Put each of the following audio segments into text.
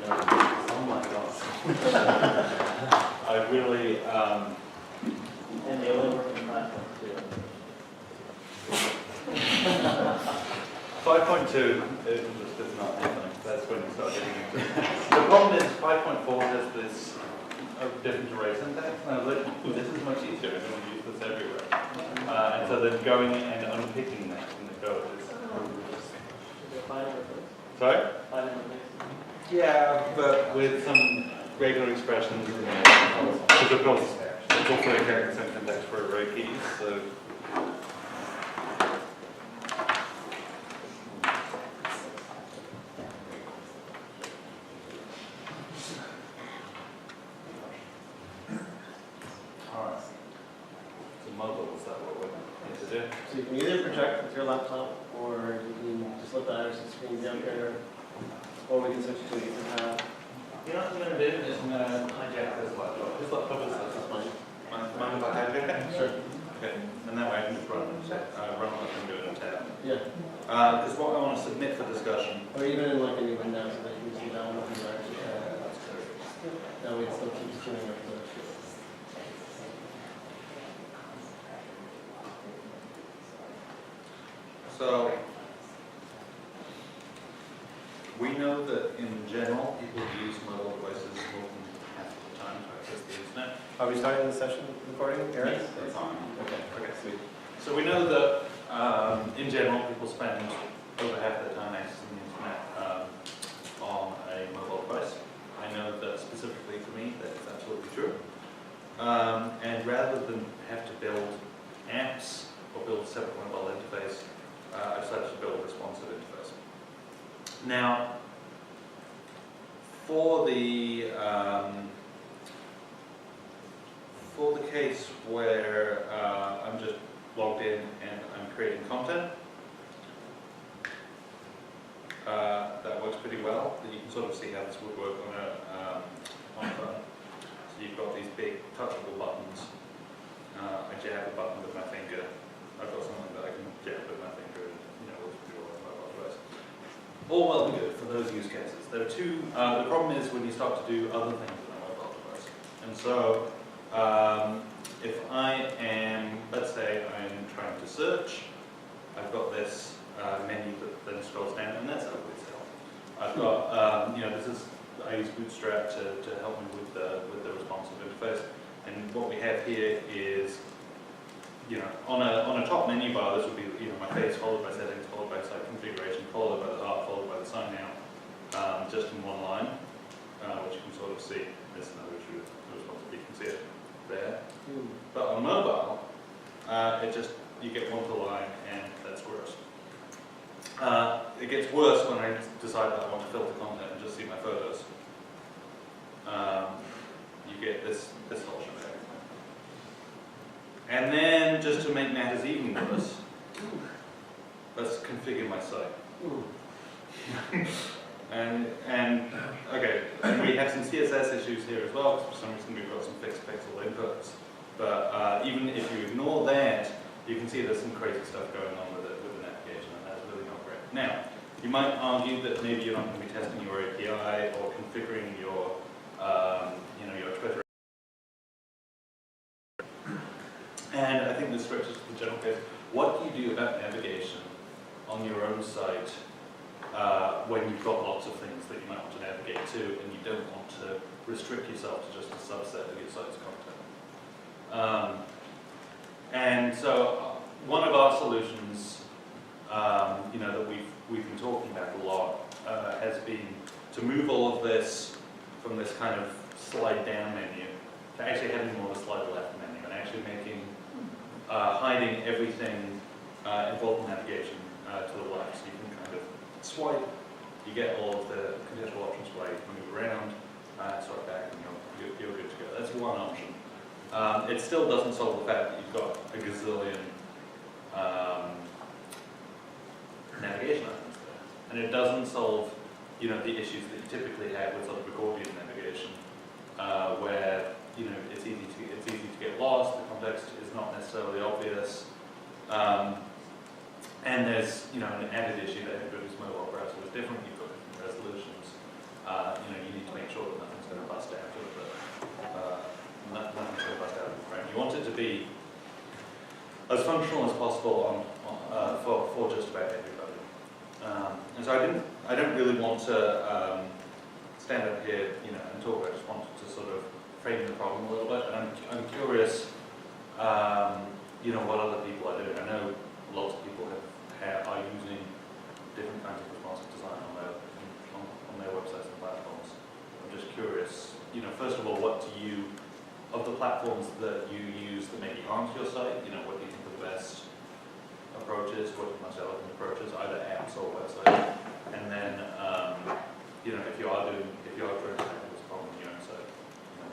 Oh my gosh. I really, And they only work in 5.2. 5.2 is just not happening. That's when you start getting into it. The problem is 5.4 has this different array syntax, and I was like, ooh, this is much easier. I'm going to use this everywhere. And so then going and unpicking that in the code is. Is it 5 or 6? Sorry? 5 or 6? Yeah, but with some regular expressions, because of course it's also a character syntax for array keys, so. Alright. So mobile, is that what we need to do? So you can either project with your laptop, or you can just let the IRC screen down there, or we can switch to a different tab. You know what I'm going to do is I'm going to hijack this laptop. This laptop is That's fine. Mind if I hijack it? Sure. Okay, and that way I can just run what I'm doing in tab. Yeah. Because what I want to submit for discussion. Or even in like a new window, so that you can see that one with your IRC tab. That way it still keeps tuning up the. So, we know that in general, people use mobile devices more than half the time to access the internet. Are we starting the session recording, Eric? Yes, that's on. Okay, sweet. So we know that in general, people spend over half their time accessing the internet on a mobile device. I know that specifically for me, that is absolutely true. And rather than have to build apps or build a separate mobile interface, I decided to build a responsive interface. Now, for the case where I'm just logged in and I'm creating content, that works pretty well. You can sort of see how this would work on a phone. So you've got these big touchable buttons. I jab a button with my finger. I've got something that I can jab with my finger and we'll do all my mobile device. All well and good for those use cases. There are two. The problem is when you start to do other things with a mobile device. And so, if I am, let's say I'm trying to search, I've got this menu that then scrolls down, and that's ugly as hell. I've got, this is, I use Bootstrap to help me with the responsive interface. And what we have here is, on a top menu bar, this would be my face followed by settings, followed by site configuration, followed by the heart, followed by the sign out, just in one line, which you can sort of see. There's another issue with the responsive. You can see it there. But on mobile, you get one per line, and that's gross. It gets worse when I decide that I want to filter content and just see my photos. You get this whole shebang. And then, just to make matters even worse, let's configure my site. and okay, we have some CSS issues here as well, because for some reason we've got some fixed pixel inputs. But even if you ignore that, you can see there's some crazy stuff going on with it, with the navigation, and that's really not great. Now, you might argue that maybe you're not going to be testing your API or configuring your, your Twitter. And I think this stretches to the general case. What do you do about navigation on your own site when you've got lots of things that you might want to navigate to, and you don't want to restrict yourself to just a subset of your site's content? And so one of our solutions, that we've been talking about a lot, has been to move all of this from this kind of slide down menu to actually having more of a slide left menu, and actually making hiding everything involved in navigation to the left. So you can kind of swipe, you get all of the contextual options where you can move around, swipe back, and you're good to go. That's one option. It still doesn't solve the fact that you've got a gazillion navigation items there. And it doesn't solve, the issues that you typically have with sort of accordion navigation, where, it's easy to get lost, the context is not necessarily obvious. And there's, an added issue that everybody's mobile browser is different, you've got different resolutions. You need be as functional as possible for just about everybody. And so I don't really want to stand up here, and talk. I just wanted to sort of frame the problem a little bit. And I'm curious, what other people are doing. I know lots of people are using different kinds of responsive design on their websites and platforms. I'm just curious, first of all, what do you, of the platforms that you use that maybe aren't your site, what do you think the best approach is, what the most elegant approach is, either apps or websites? And then, if you are trying to tackle this problem on your own site,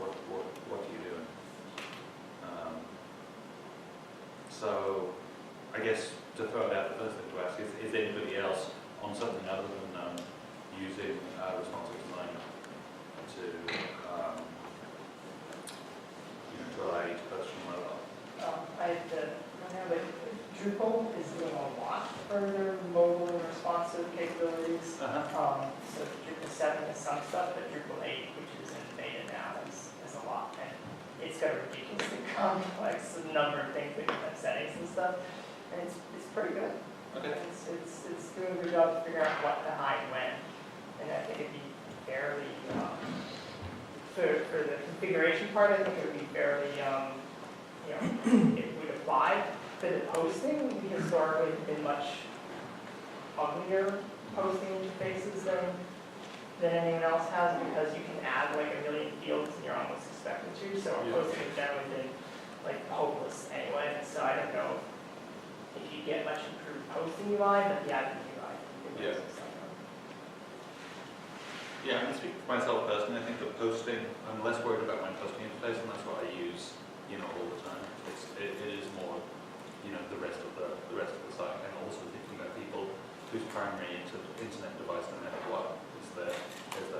what are you doing? So, I guess to throw it out, the first thing to ask is anybody else on something other than using responsive design to allow you to post from mobile? I know that Drupal is doing a lot for their mobile and responsive capabilities. So Drupal 7 is some stuff, but Drupal 8, which is in beta now, is a lot. And it's got a ridiculously complex number of things that you have settings and stuff. And it's pretty good. Okay. It's doing a good job to figure out what to hide when. And I think it'd be fairly, for the configuration part, I think it would be fairly, it would apply. For the posting, we historically have been much uglier posting interfaces than anyone else has, because you can add like a million fields and you're almost expected to. So our posting has generally been like hopeless anyway. So I don't know if you get much improved posting UI, but the admin UI. Yeah, I can speak for myself personally. I think that posting, I'm less worried about my posting interface, and that's what I use, all the time. It is more, the rest of the site, and also thinking about people whose primary internet device, no matter what, is their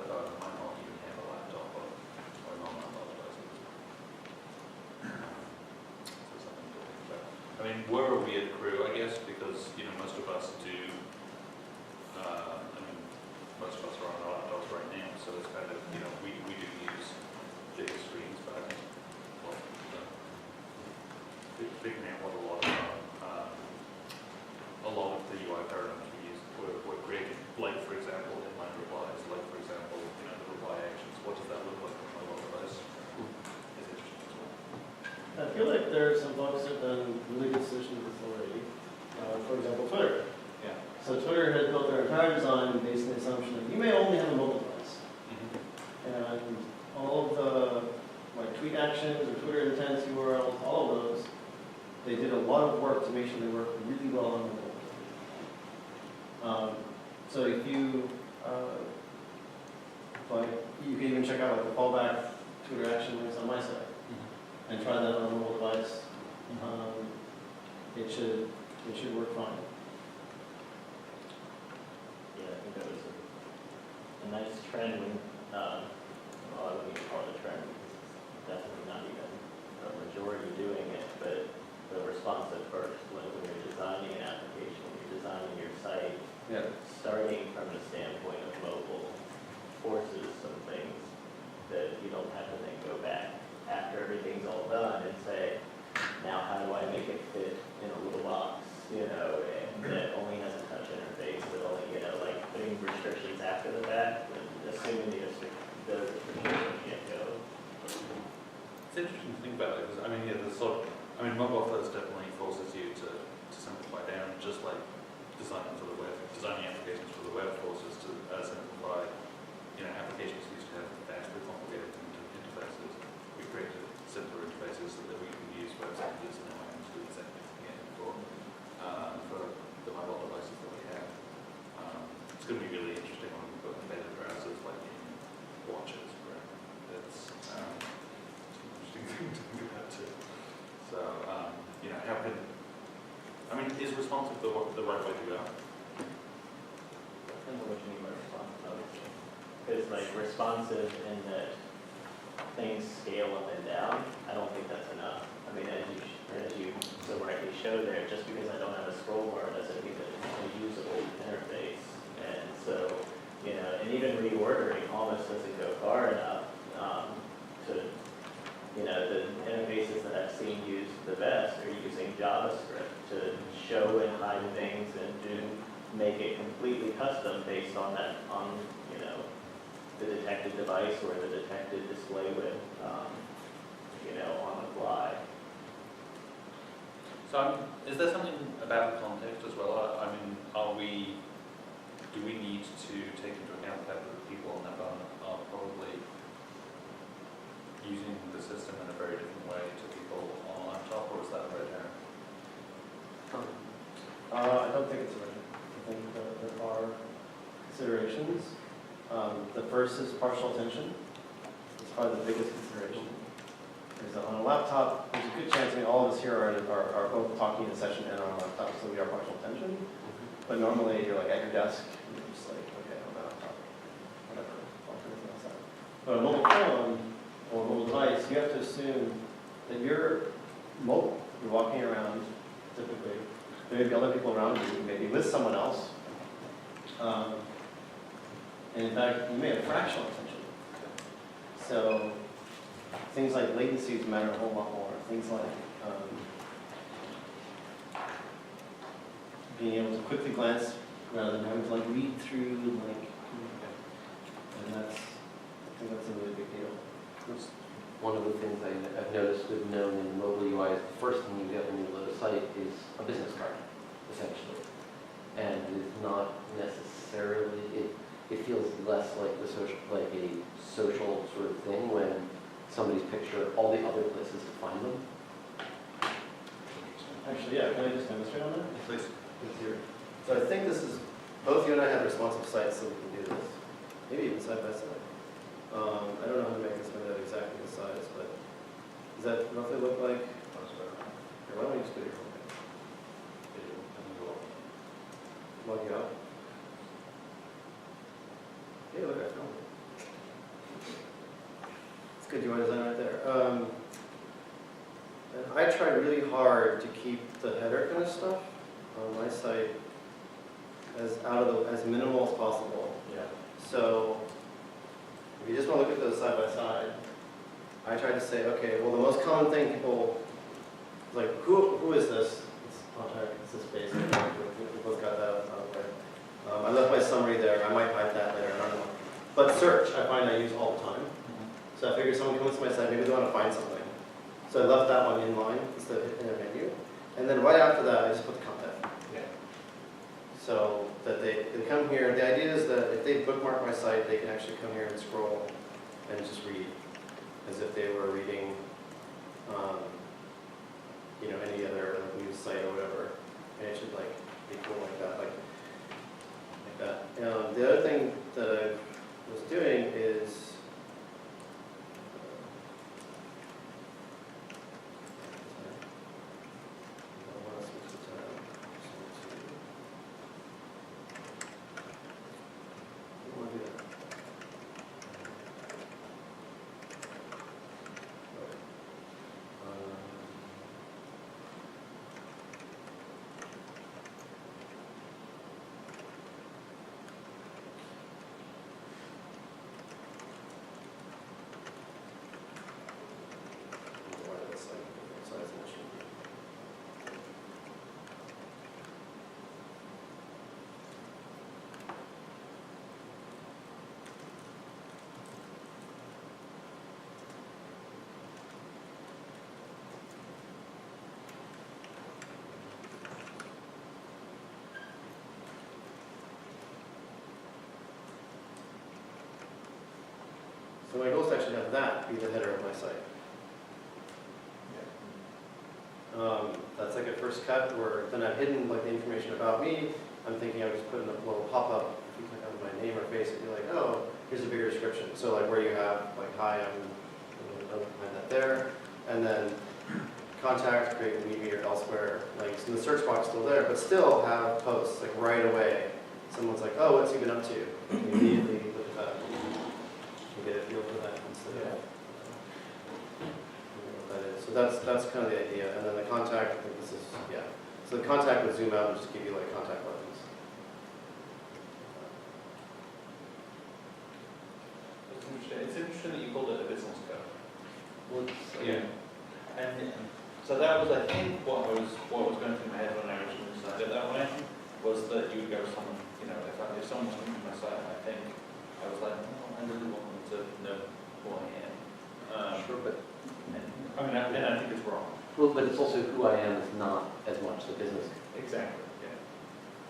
phone. I might not even have a laptop or a non-mobile device. So something to think about. I mean, we're a weird crew, I guess, because most of us do. Most of us are on our laptops right now, so it's kind of, we do use bigger screens, but I think, figuring out what a lot of the UI paradigms we use, we're creating, like for example, inline replies, like for example, the reply actions. What does that look like on a mobile device? It's interesting as well. I feel like there are some folks that have done really good solutions already. For example, Twitter. Yeah. So Twitter has built their entire design based on the assumption that you may only have a mobile device. And all of the tweet actions or Twitter intents, URLs, all of those, they did a lot of work to make sure they work really well on the mobile. So if you, you can even check out the fallback Twitter action links on my site and try that on a mobile device. It should work fine. Yeah, I think that was a nice trend when, well, I wouldn't even call it a trend, because it's definitely not even a majority doing it, but the responsive first, when you're designing an application, when you're designing your site, starting from the standpoint of mobile forces some things that you don't have to then go back after everything's all done and say, now how do I make it fit in a little box, that only has a touch interface, that only, putting restrictions after the fact, and assuming the restrictions can't go. It's interesting to think about it, because mobile first definitely forces you to simplify down, just like designing applications for the web forces to simplify. Applications used to have vastly complicated interfaces. We created simpler interfaces so that we can use web standards and OEMs to do the same thing again for the mobile devices that we have. It's going to be really interesting when we put embedded browsers like in watches, right? It's an interesting thing to think about too. So, is responsive the right way to go? Depends on what you mean by responsive, obviously. Because responsive in that things scale up and down, I don't think that's enough. As you so rightly showed there, just because I don't have a scroll bar doesn't mean that it's a usable interface. And so, and even reordering almost doesn't go far enough to, the interfaces that I've seen used the best are using JavaScript to show and hide things and to make it completely custom based on that, you know, the detected device or the detected display width, you know, on the fly. So is there something about the context as well? I mean, do we need to take into account the fact that the people on that phone are probably using the system in a very different way to people on a laptop, or is that a red herring? I don't think it's right. I think that there are considerations. The first is partial attention. It's probably the biggest consideration. Is that on a laptop, there's a good chance, I mean, all of us here are both talking in a session and on a laptop, so we are partial attention. But normally, you're like at your desk, and you're just like, okay, on my laptop, whatever, I'll turn it outside. But a mobile phone or a mobile device, you have to assume that you're mobile. You're walking around, typically. There may be other people around you, maybe with someone else. And in fact, you may have fractional attention. So things like latencies matter a whole lot more. Things like being able to quickly glance rather than having to like read through like, and I think that's a really big deal. That's one of the things I've noticed with known in mobile UI is the first thing you get when you load a site is a business card, essentially. And it's not necessarily, it feels less like a social sort of thing when somebody's picture, all the other places to find them. Actually, yeah, can I just demonstrate on that? Please. So I think this is, both you and I have responsive sites, so we can do this. Maybe even side by side. I don't know how to make this window exactly the size, but does that roughly look like? Here, why don't we just do it real quick? Log you out. Hey, look, I found it. It's good UI design right there. And I tried really hard to keep the header kind of stuff on my site as minimal as possible. Yeah. So if you just want to look at those side by side, I tried to say, okay, well, the most common thing people like, who is this? It's contact. It's this base. We both got that out of the way. I left my summary there. I might hide that later. I don't know. But search, I find I use all the time. So I figured someone comes to my site, maybe they want to find something. So I left that one in line instead of in a menu. And then right after that, I just put the content. Yeah. So that they come here. The idea is that if they bookmark my site, they can actually come here and scroll and just read as if they were reading, you know, any other like, news site or whatever. And it should like be cool like that, like that. The other thing that I was doing is so my goal is to actually have that be the header of my site. That's like a first cut where then I've hidden like the information about me. I'm thinking I would just put in a little pop-up. If you click on my name or face, it'd be like, oh, here's a bigger description. So like where you have like, hi, I'm behind that there. And then contact, create, meet me or elsewhere links. And the search box still there, but still have posts like right away. Someone's like, oh, what's he been up to? And you immediately look at that. You get a feel for that instead of what that is. So that's kind of the idea. And then the contact, I think this is, yeah. So the contact would zoom out and just give you like contact buttons. It's interesting that you called it a business code. Well, Yeah. And So that was, I think, what was going through my head when I originally designed it that way, was that you would go to someone, you know, if someone was coming to my site, I think, I was like, oh, I really want them to know who I am. Sure, but, I mean, and I think it's wrong. well, but it's also who I am is not as much the business. Exactly,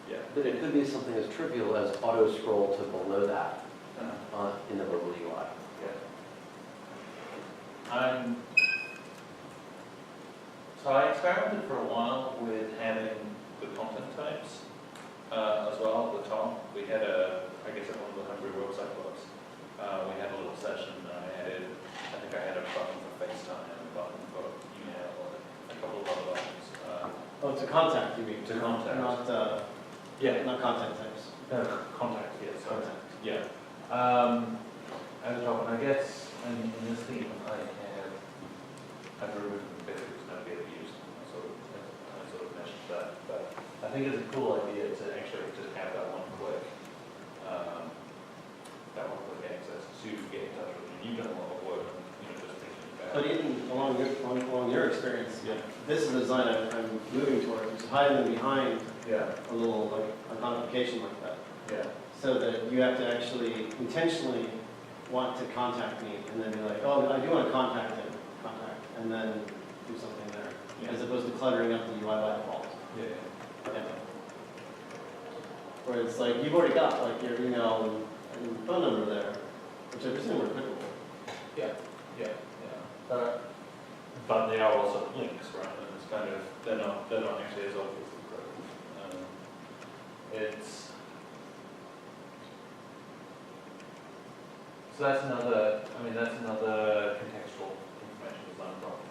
yeah. But it could be something as trivial as auto scroll to below that Yeah. in the mobile UI. So I experimented for a while with having the content types as well at the top. We had I guess at one of the Hungry website blogs, we had a little session that I added. I think I had a button for FaceTime, a button for email, and a couple of other buttons. Oh, to contact, you mean? To contact. Not content types. Contact, yes. Contact. Yeah. At the top, and I guess in this theme, I've removed them because it was going to be abused. I sort of mentioned that, but I think it's a cool idea to actually just have that one click access to get in touch with you. You've done a lot of work on, just thinking about. But even along your experience, Yeah. this is a design I'm moving towards, which is hiding behind Yeah. a little, like, a notification like that. Yeah. So that you have to actually intentionally want to contact me and then be like, oh, I do want to contact him, and then do something there. Yeah. As opposed to cluttering up the UI by default. Yeah. Yeah. Where it's like, you've already got like your email and phone number there, which I presume are clickable. Yeah. But they are also links, right? And it's kind of they're not actually as obvious as those. It's so that's another. I mean, that's another contextual information design problem.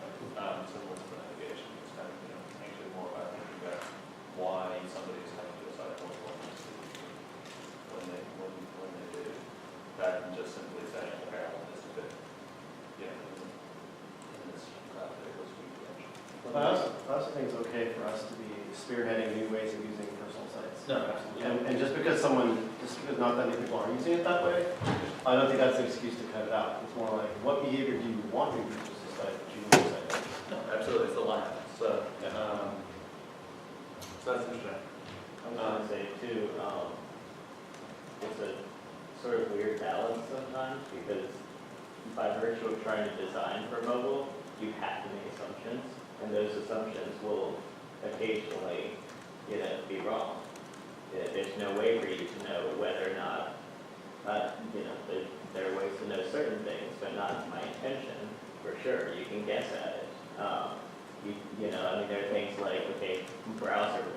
Similar to the navigation, it's kind of actually more about thinking about why somebody is coming to a site what when they do, rather than just simply saying, okay, I want this to fit. Yeah. In this particular suite dimension. But I also think it's okay for us to be spearheading new ways of using personal sites. No, absolutely. And just because not that many people are using it that way, I don't think that's an excuse to cut it out. It's more like, what behavior do you want to use this site, choose this site? No, absolutely, it's the line. So that's interesting. I was going to say too, it's a sort of weird balance sometimes because by virtue of trying to design for mobile, you have to make assumptions, and those assumptions will occasionally, be wrong. There's no way for you to know whether or not, there are ways to know certain things, but not my intention, for sure. You can guess at it. There are things like, okay, browser width,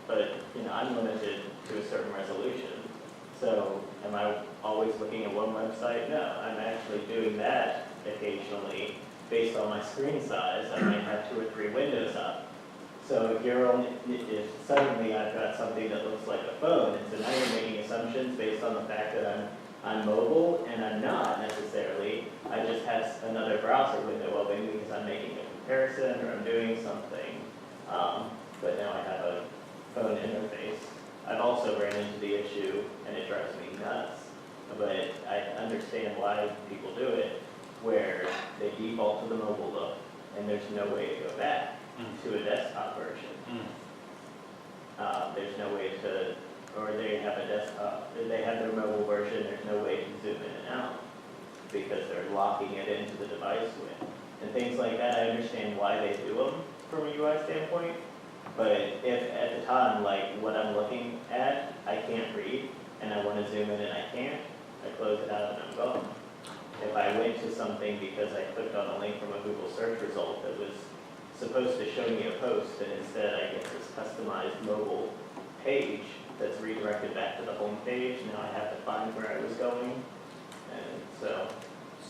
but, I'm limited to a certain resolution. So am I always looking at one website? No, I'm actually doing that occasionally based on my screen size. I might have 2 or 3 windows up. So if suddenly I've got something that looks like a phone, and so now you're making assumptions based on the fact that I'm mobile, and I'm not necessarily. I just have another browser window open because I'm making a comparison or I'm doing something. But now I have a phone interface. I've also ran into the issue, and it drives me nuts, but I understand why people do it, where they default to the mobile look, and there's no way to go back to a desktop version. There's no way to, or they have a desktop, they have their mobile version, there's no way to zoom in and out because they're locking it into the device with. And things like that, I understand why they do them from a UI standpoint, but if at the time, like what I'm looking at, I can't read, and I want to zoom in and I can't, I close it out and I'm gone. If I went to something because I clicked on a link from a Google search result that was supposed to show me a post, and instead I get this customized mobile page that's redirected back to the home page. Now I have to find where I was going, and so.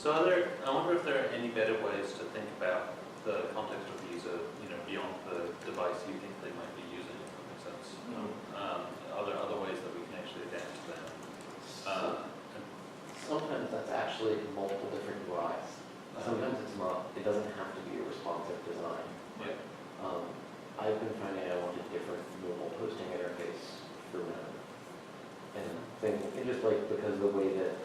I wonder if there are any better ways to think about the context of the user, beyond the device you think they might be using, if that makes sense. Are there other ways that we can actually adapt to them? Sometimes that's actually multiple different UIs. Sometimes it's not. It doesn't have to be a responsive design. Yeah. I've been finding I want a different mobile posting interface for them. And just like because the way that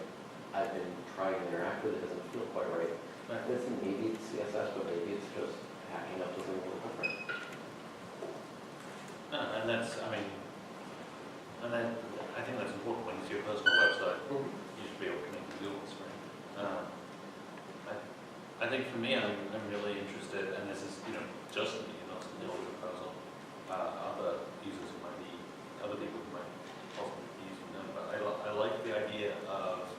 I've been trying to interact with it doesn't feel quite right. Maybe it's CSS, but maybe it's just hacking up to something and that's, I mean, and then I think that's important when it's your personal website. You should be able to connect to Google screen. I think for me, I'm really interested, and this is, just me, not something else proposal. Other users who might be, other people who might possibly be using them, but I like the idea of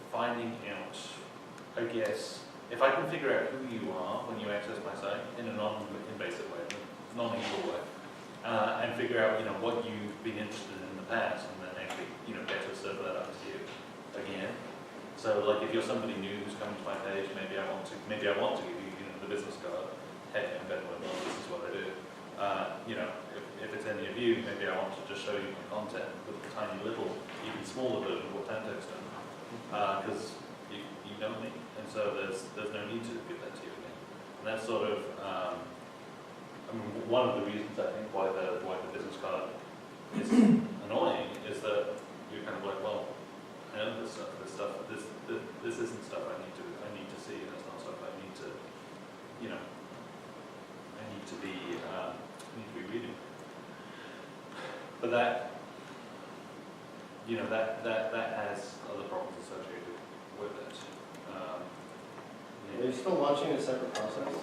finding out, I guess, if I can figure out who you are when you access my site in a non-invasive way, non-evil way, and figure out, what you've been interested in the past, and then actually, better serve that up to you again. So, like, if you're somebody new who's coming to my page, maybe I want to give you, the business card. Hey, I'm better with this is what I do. If it's any of you, maybe I want to just show you my content with a tiny little, even smaller version of what Tanto's done, because you know me, and so there's no need to give that to you again. And that's sort of, one of the reasons I think why the business card is annoying is that you're kind of like, well, I know this isn't stuff I need to see, and it's not stuff I need to, I need to be reading. But that, that has other problems associated with it. Are you still launching a separate process?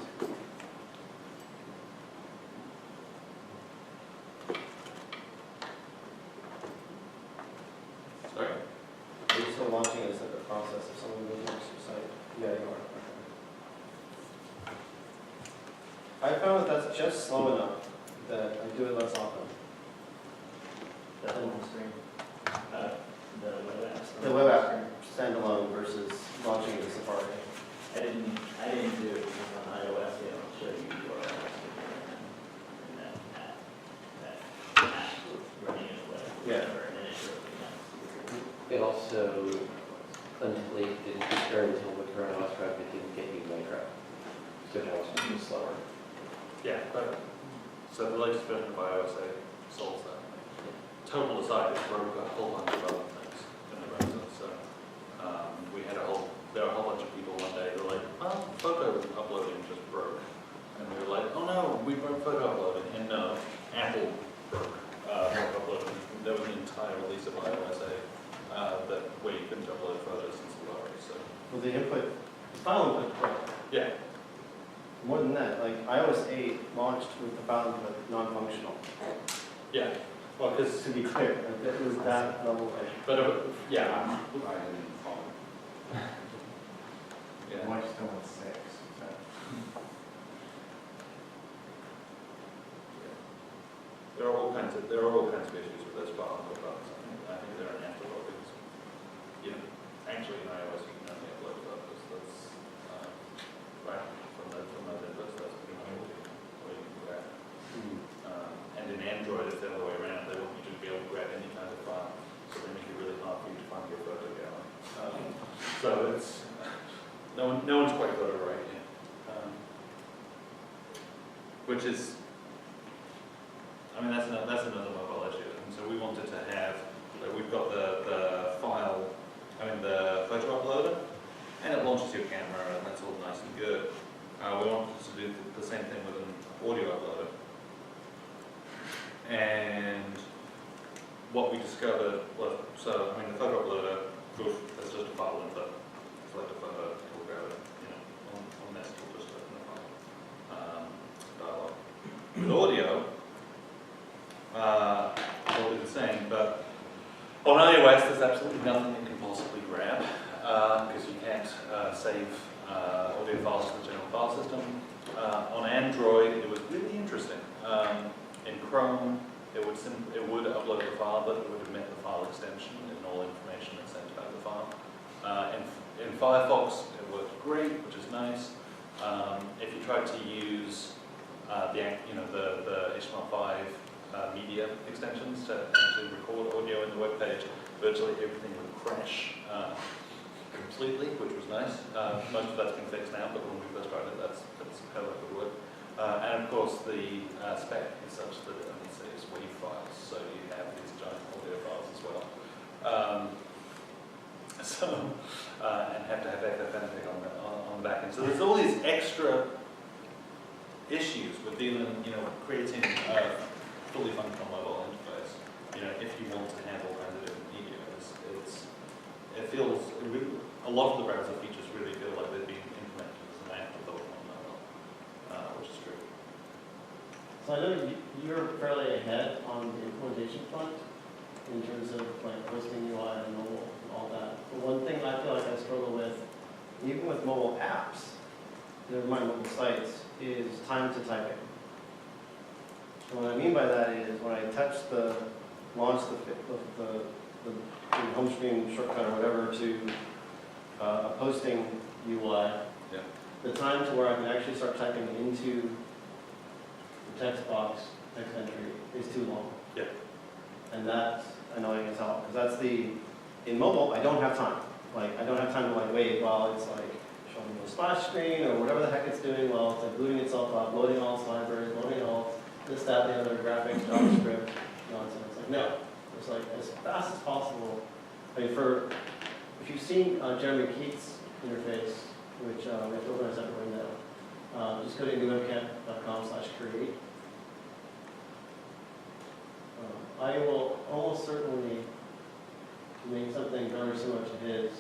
Sorry? Are you still launching a separate process if someone goes to your site? Yeah, you are. Okay. I found that that's just slow enough that I do it less often. The home screen, the web app. The web app standalone versus launching it in Safari. I didn't do it because on iOS they don't show you URLs and that app running in the web. Yeah. And then it shows you It also, until the current OS traffic didn't get you Minecraft. So now it's going to be slower. Yeah, but so the latest version of iOS 8 solves that. Total aside, it broke a whole bunch of other things in the browser. So there were a whole bunch of people one day who were like, well, photo uploading just broke. And we were like, oh no, we broke photo uploading. And no, Apple broke photo uploading. There was an entire release of iOS 8 where you couldn't upload photos in Safari. So Well, the file input broke. yeah. More than that, like iOS 8 launched with the file input non-functional. Yeah. Well, because To be clear, like it was that level of issue. but yeah. Yeah. Why still at 6? There are all kinds of issues with those file input buttons. I think they're an afterthought because actually in iOS you can only upload photos. That's right from those inputs. That's pretty much all you can grab. And in Android it's the other way around. They want you to be able to grab any kind of file, so they make it really hard for you to find your photo gallery. So it's no one's quite got it right yet. Which is, that's another mobile issue. And so we wanted to have, we've got the file, the photo uploader, and it launches your camera, and that's all nice and good. We wanted to do the same thing with an audio uploader. And what we discovered was, the photo uploader, it's just a file input. Select a photo, we'll grab it, on this, we'll just open a file. Dialogue. With audio, it'll be the same, but on iOS there's absolutely nothing you can possibly grab, because you can't save audio files to the general file system. On Android, it was really interesting. In Chrome, it would upload the file, but it would omit the file extension and all information that's sent about the file. In Firefox, it worked great, which is nice. If you tried to use the HTML5 media extensions to actually record audio in the web page, virtually everything would crash completely, which was nice. Most of that's been fixed now, but when we first started, that's how that would work. And of course, the spec is such that it only saves WAV files, so you have these giant audio files as well. And have to have FFmpeg on the back end. So there's all these extra issues with dealing, creating fully functional mobile interface, if you want to handle kinds of different media, it feels, a lot of the browser features really feel like they've been implemented as an afterthought on mobile, which is true. So I know you're fairly ahead on the implementation front in terms of like posting UI and mobile and all that. But one thing I feel like I struggle with, even with mobile apps, my mobile sites, is time to typing. And what I mean by that is when I launch the home screen shortcut or whatever to a posting UI, Yeah. the time to where I can actually start typing into the text box, text entry, is too long. Yeah. And that's annoying as hell, because in mobile, I don't have time. Like, I don't have time to like wait while it's like showing me a splash screen or whatever the heck it's doing while it's like booting itself up, loading all its libraries, loading all this, that, the other, graphics, JavaScript, nonsense. Like, no. It's like as fast as possible. I mean, if you've seen Jeremy Keith's interface, which we have to open a separate window, just go to IndieWebCamp.com/create. I will almost certainly make something very similar to his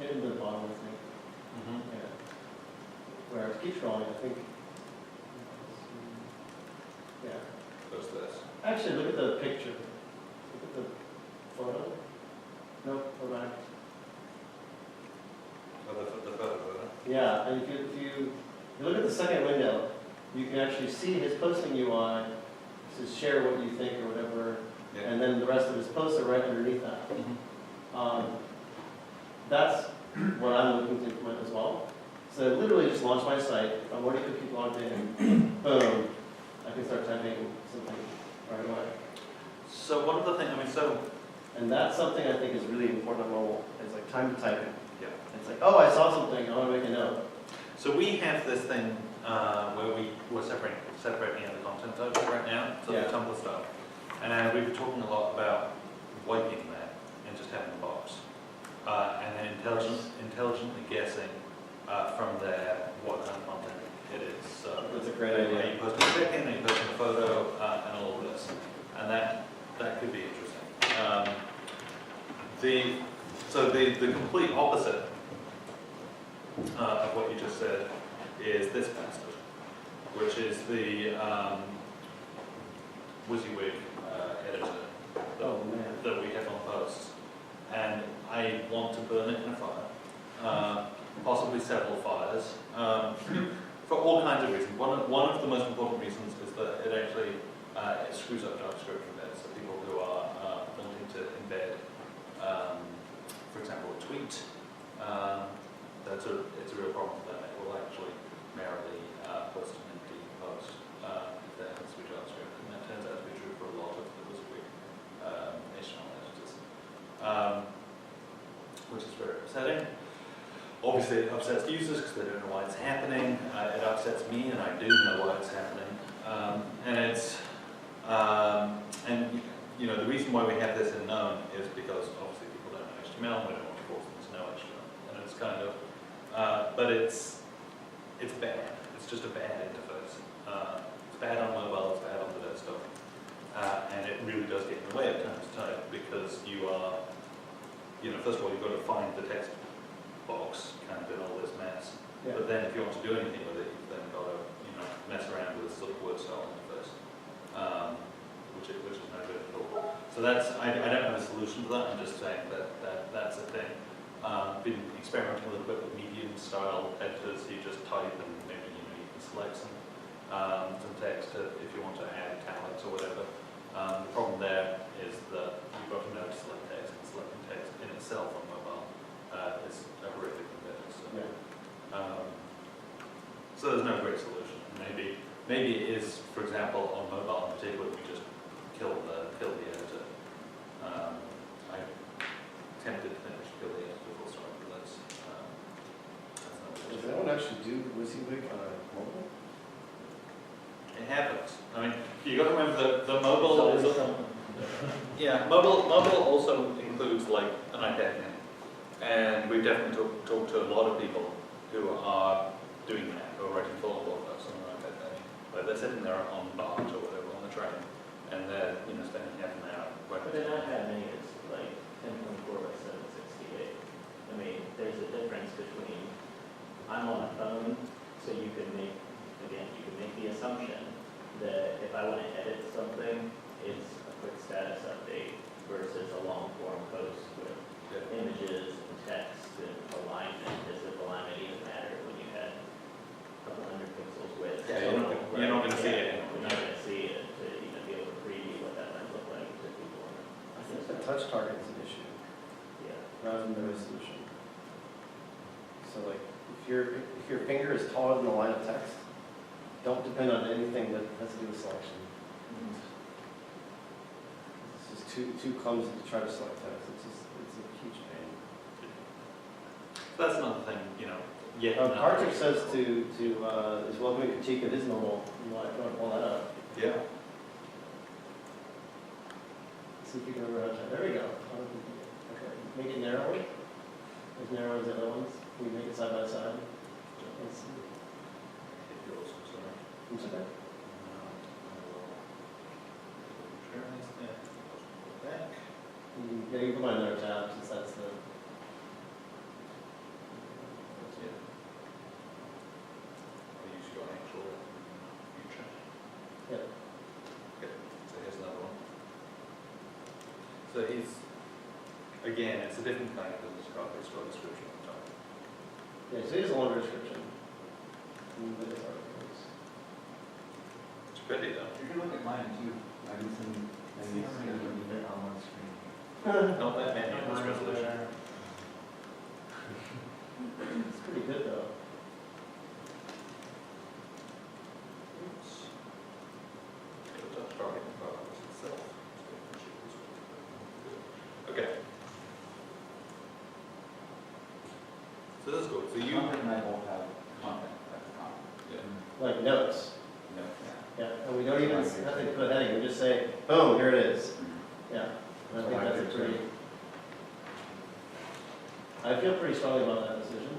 in the bottom, I think. Yeah. Where it keeps scrolling, I think. Yeah. What's this? Actually, look at the picture. Look at the photo. Nope, go back. Oh, the photo. Yeah, and if you look at the second window, you can actually see his posting UI. It says share what you think or whatever, Yeah. and then the rest of his posts are right underneath that. That's what I'm looking to implement as well. So I literally just launch my site. If I'm already 50 people logged in, boom, I can start typing something right away. So one of the things, And that's something I think is really important on mobile. It's like time to typing. Yeah. It's like, oh, I saw something, I want to make a note. So we have this thing where we're separating out the content types right now, so Yeah. the Tumblr stuff. And we've been talking a lot about wiping that and just having a box. And then intelligently guessing from there what kind of content it is. So That's a great idea. are you posting a check-in, are you posting a photo, and all of this. And that could be interesting. The complete opposite of what you just said is this bastard, which is the WYSIWYG editor Oh, man. that we have on posts. And I want to burn it in a fire, possibly several fires, for all kinds of reasons. One of the most important reasons is that it actually it screws up JavaScript a bit. So people who are wanting to embed, for example, a tweet, it's a real problem for them. It will actually merely post an empty post if they have sweet JavaScript, and that turns out to be true for a lot of the WYSIWYG HTML editors, which is very upsetting. Obviously, it upsets users because they don't know why it's happening. It upsets me, and I do know why it's happening. The reason why we have this in known is because obviously people don't know HTML, and we don't want to force them to know HTML. And it's kind of, but it's bad. It's just a bad interface. It's bad on mobile, it's bad on the desktop. And it really does get in the way at times to type because you are, first of all, you've got to find the text box kind of in all this mess. Yeah. But then if you want to do anything with it, you've then got to, mess around with this sort of word style interface, which is no good at all. So I don't have a solution to that. I'm just saying that's a thing. Been experimenting a little bit with medium style editors. You just type and maybe you can select some text if you want to add italics or whatever. The problem there is that you've got to know to select text, and selecting text in itself on mobile is a horrific endeavor. So. Yeah. So there's no great solution. Maybe it is, for example, on mobile in particular, we just kill the editor. I tempted to think we should kill the editor full stop, but that's not the Does issue. anyone actually do WYSIWYG on a mobile? It happens. You got to remember that the mobile also, mobile also includes like an iPad mini, and we've definitely talked to a lot of people who are doing that, who are writing full blog posts on an iPad mini, where they're sitting there on Bart or whatever on the train, and they're, spending half an hour But working. they're not that many, it's like 1024 by 768. I mean, there's a difference between, I'm on a phone, so you can make the assumption that if I want to edit something, it's a quick status update versus a long form post with Yeah. images and text and alignment. Does the alignment even matter when you had a couple hundred pixels width? Yeah, you're not gonna see it. You're not going to see it to even be able to preview what that might look like to people. I think the touch target is an issue, Yeah. rather than the resolution. So like, if your finger is taller than the line of text, don't depend on anything that has to do with selection. It's just too clumsy to try to select text. It's a huge pain. So that's another thing, yeah. Partridge says is welcoming critique of his normal. You want to pull that up? Yeah. See if you can remember how to. There we go. Okay, make it narrower. As narrow as the other ones. We make it side by side. Let's see. Hit yours, I'm sorry. It's okay. Back. Yeah, you can put another tab since that's the. Yeah. I'll use your actual future. Yep. Okay, so here's another one. So again, it's a different kind of business card, it's got a description on top. Yeah, so here's a longer description. But it's articles. It's pretty though. You can look at mine too. I can send on one screen. Not that many on this resolution. It's pretty good though. Oops. Go to target files itself. Okay. So that's good. So you. Content and I both have content at the top. Yeah. Like notes. No. Yeah, and we don't even have to put a heading. We just say, boom, here it is. Yeah. And I think that's a pretty. I feel pretty strongly about that decision.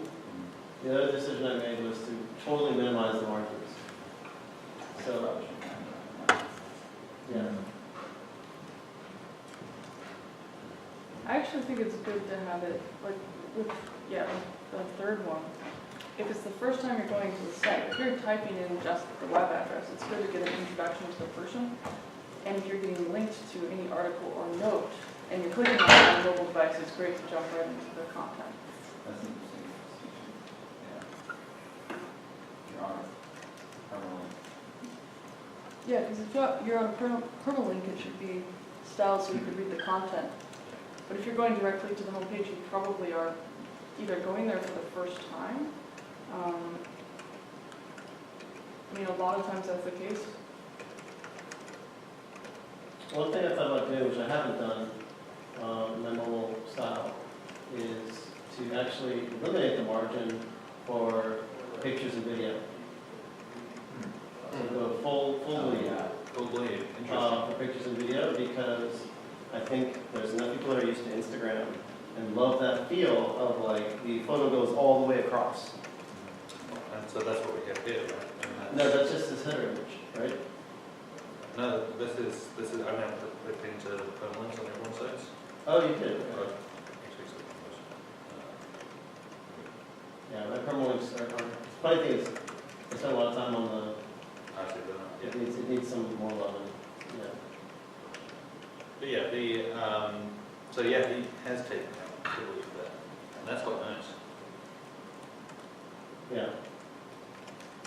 The other decision I made was to totally minimize the margins. So, yeah. I actually think it's good to have it, like, with, the third one. If it's the first time you're going to the site, if you're typing in just the web address, it's good to get an introduction to the person. And if you're getting linked to any article or note, and you're clicking on it on a mobile device, it's great to jump right into the content. That's interesting. Yeah. You're on it. Permanently. Yeah, because if you're on a permalink, it should be styled so you could read the content. But if you're going directly to the homepage, you probably are either going there for the first time. I mean, a lot of times that's the case. One thing I thought about doing, which I haven't done in my mobile style, is to actually eliminate the margin for pictures and video. So go full bleed Full bleed. Interesting. for pictures and video, because I think there's enough people that are used to Instagram and love that feel of like the photo goes all the way across. And so that's what we have here, right? And No, that's just this header image, right? No, this is, I meant to put into permalinks on everyone's sites. Oh, you did? But Okay. actually, so it was, Yeah, my permalinks are, funny thing is, I spent a lot of time on the, I see that, yeah. it needs some more love, yeah. But yeah, so yeah, he has taken out the bleed there, and that's quite nice, Yeah.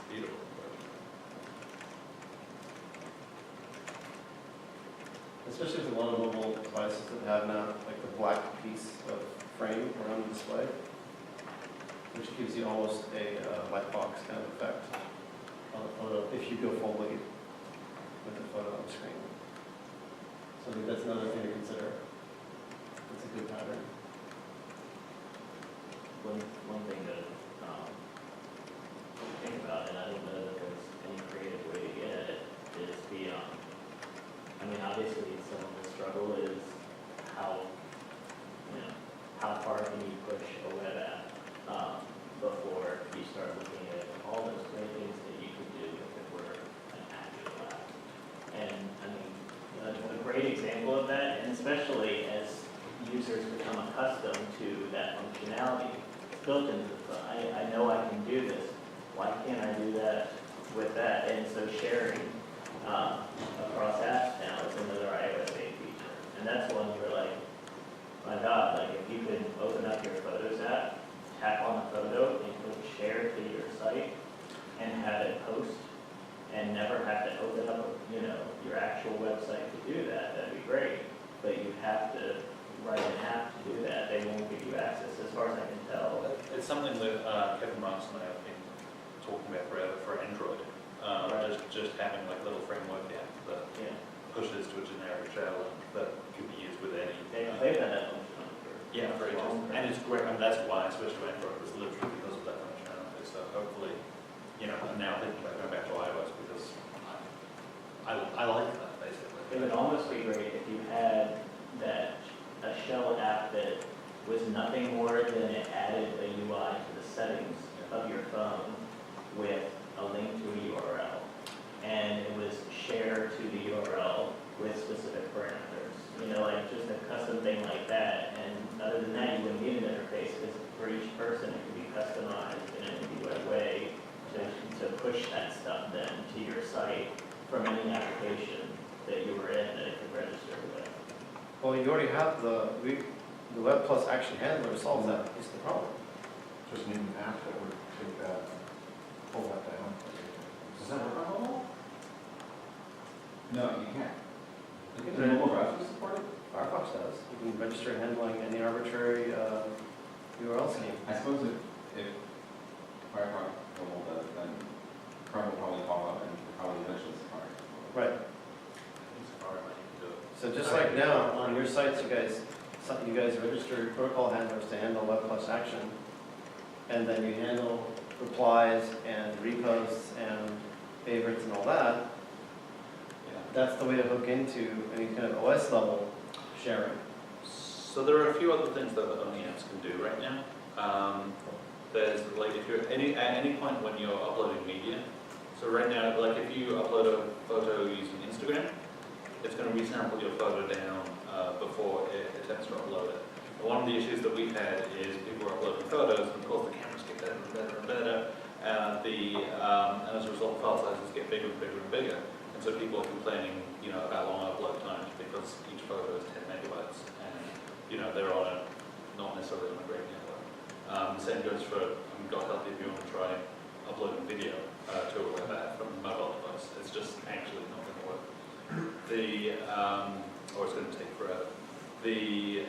beautiful. Especially with a lot of mobile devices that have now like the black piece of frame around the display, which gives you almost a light box kind of effect on the photo if you go full bleed with the photo on the screen. So I think that's another thing to consider. It's a good pattern. One thing to think about, and I don't know that there's any creative way to get at it, is I mean, obviously some of the struggle is how far can you push a web app before you start looking at all those great things that you could do if it were an actual app. And example of that, and especially as users become accustomed to that functionality, it's built into the phone. I know I can do this, why can't I do that with that? And so sharing across apps now is another iOS 8 feature. And that's one where like, my God, like if you could open up your Photos app, tap on the photo and click share to your site and have it post and never have to open up, your actual website to do that, that'd be great. But you have to write an app to do that. They won't give you access as far as I can tell. It's something that Kevin Marks and I have been talking about forever for Android. Right. Just having like a little framework app that Yeah. pushes to a generic shell that can be used with any. They've had that function on for. Yeah, for ages. And it's great, and that's why I switched to Android, was literally because of that functionality. So hopefully, I'm now thinking about going back to iOS because I like that basically. It would almost be great if you had a shell app that was nothing more than it added a UI to the settings of your phone with a link to a URL. And it was shared to the URL with specific parameters. Like just a custom thing like that. And other than that, you wouldn't need an interface because for each person, it could be customized in an IndieWeb way to push that stuff then to your site from any application that you were in that it could register with. Well, you already have the Web Plus Action Handler solves that piece of the problem. Just need an app that would take that, pull that down. Does that work on mobile? No, you can't. Look The mobile browser support it? Firefox does. You can register handling any arbitrary URL scheme. I suppose if Firefox mobile does, then Chrome will probably follow up and probably eventually Safari. Right. Safari might need to do it. So just like now, on your sites, you guys register protocol handlers to handle Web Plus Action, and then you handle replies and reposts and favorites and all that. That's the way to hook into any kind of OS level sharing. So there are a few other things that only apps can do right now. There's like if you're at any point when you're uploading media. So right now, like if you upload a photo using Instagram, it's going to resample your photo down before it attempts to upload it. But one of the issues that we've had is people are uploading photos, and of course the cameras get better and better and better, and as a result, file sizes get bigger and bigger and bigger. And so people are complaining, about long upload times because each photo is 10 megabytes, and they're on not necessarily on a great network. The same goes for, God help you if you want to try uploading video to a web app from a mobile device. It's just actually not going to work. Or it's going to take forever. The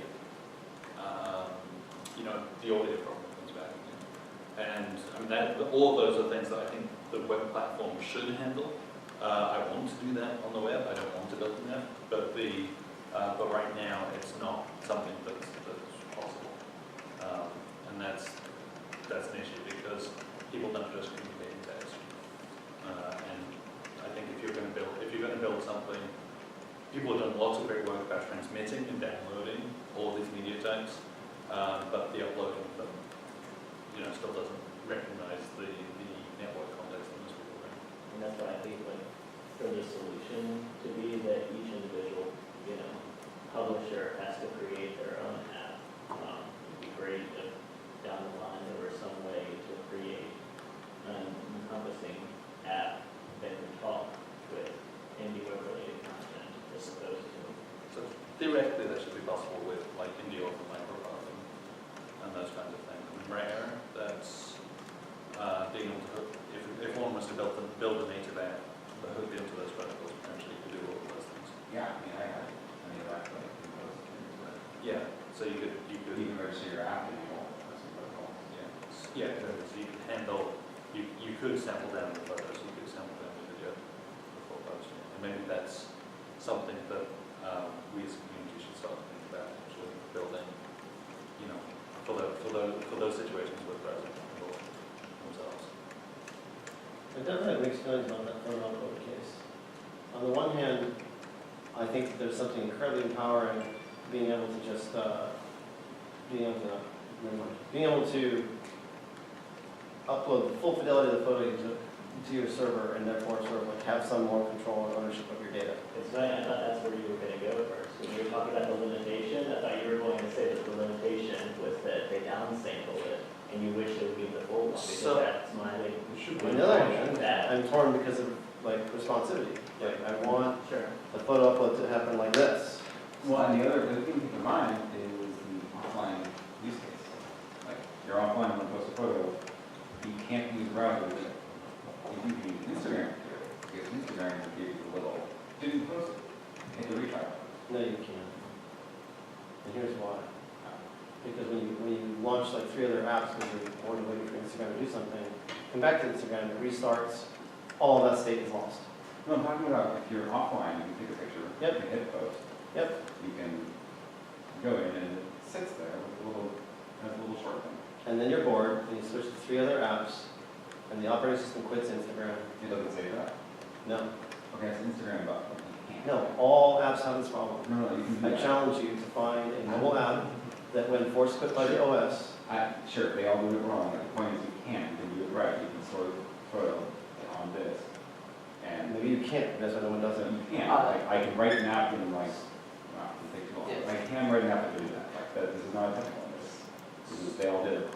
audio problem comes back again. And all of those are things that I think the web platform should handle. I want to do that on the web. I don't want to build an app, but right now it's not something that's possible, and that's an issue because people don't just communicate in text. And I think if you're going to build something, people have done lots of great work about transmitting and downloading all of these media types, but the uploading of them, still doesn't recognize the network context that most people bring. And that's why I think for the solution to be that each individual, publisher has to create their own app. It'd be great if down the line there were some way to create an encompassing app that can talk with IndieWeb related content as opposed to. So theoretically, that should be possible with like IndieWeb and Microsoft and those kinds of things. And Rare, that's being able to hook, if one was to build a native app that hooked into those protocols, potentially you could do all of those things. Yeah, I have any of that, like, Yeah, so you could even register your app in the old, that's a protocol. yeah, exactly. So you could handle, you could sample down the photos, you could sample down the video before posting. And maybe that's something that we as a community should start to think about, actually building, for those situations where browsers handle themselves. I definitely have mixed feelings about that phone upload case. On the one hand, I think that there's something incredibly empowering being able to just, being able to upload the full fidelity of the photo you took to your server and therefore sort of like have some more control and ownership of your data. It's funny, I thought that's where you were gonna go first. When you were talking about the limitation, I thought you were going to say that the limitation was that they downsample it, and you wish it would be the full one, because So- that's my, like, On the other hand, that. I'm torn because of like responsivity. Like I want Sure. the photo upload to happen like this. Well, and the other thing to keep in mind is the offline use case. Like, you're offline, when you post a photo, you can't use the browser with it. You can use Instagram to do it, because Instagram will give you the little, didn't post it, hit the retry button. No, you can't. And here's why. Because when you launch like 3 other apps because you're bored of waiting for Instagram to do something, come back to Instagram, it restarts, all of that state is lost. No, I'm talking about if you're offline, you can take a picture, you Yep. can hit post. Yep. You can go in and it sits there with a little, has a little short thing. And then you're bored, and you switch to 3 other apps, and the operating system quits Instagram. It doesn't say that. No. Okay, it's Instagram button, you can't. No, all apps have this problem. No, you can do I that. challenge you to find a mobile app that when force quit by the OS, Sure, they all do it wrong, but the point is you can do it right, you can store the photo on this. And maybe you can't, that's why no one does it. you can, like, I can write an app and like, wow, it take too long. Yes. I can write an app that do that, like, this is not a technical, this is, they all did it.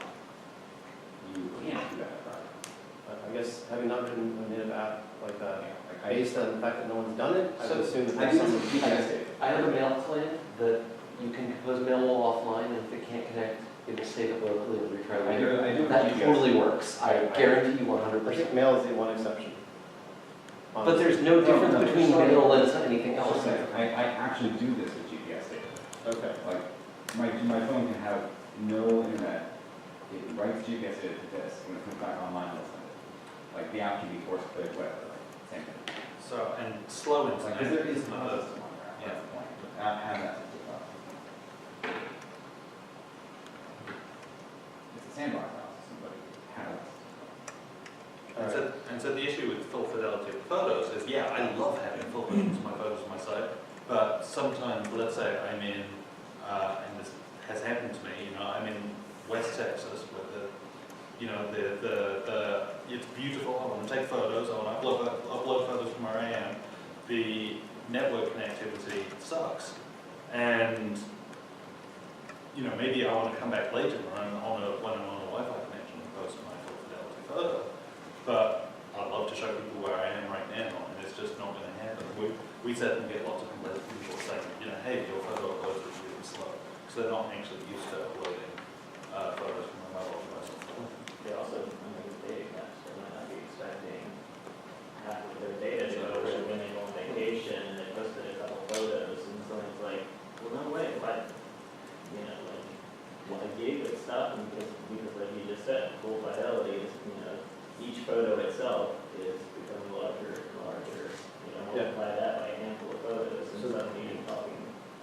You can't do that, right? I guess having not written a native app like that, Like, based on the fact that no one's done it, I So, would assume that I there's think some. this is GPS data. I have a mail client that you can compose mail while offline, and if it can't connect, it will save it locally and retry I later. do That GPS. totally works. I guarantee you I 100%. think mail is the one exception. But there's no difference no, between sorry. mail and anything I'll else. say, I actually do this with GPS data. Okay. Like, my phone can have no internet, it writes GPS data to this, when it comes back online, it'll send it. Like, the app can be forced click, whatever, like, same thing. So, and slow It's like, internet. because there is no another- system on there, that's the point. The app has that system up. It's a sandbox now, somebody has that system. And so the issue with full fidelity of photos is, yeah, I love having full versions of my photos on my site, but sometimes, let's say I'm in, and this has happened to me, I'm in West Texas where it's beautiful, I want to take photos, I want to upload photos from where I am. The network connectivity sucks. And, maybe I want to come back later when I'm on a Wi-Fi connection and post my full fidelity photo. But I'd love to show people where I am right now, and it's just not going to happen. We certainly get lots of complaints from people saying, hey, your photo uploads are really slow, because they're not actually used to uploading photos from a mobile device. They also, data caps, they might not be expecting half of their data to go over when they go on vacation, and they posted a couple photos, and someone's like, well, no way, if I, a gig of stuff, and because like you just said, full fidelity is, each photo itself is becoming larger and larger, Yeah. multiply that by a handful of photos, and So- suddenly you're talking.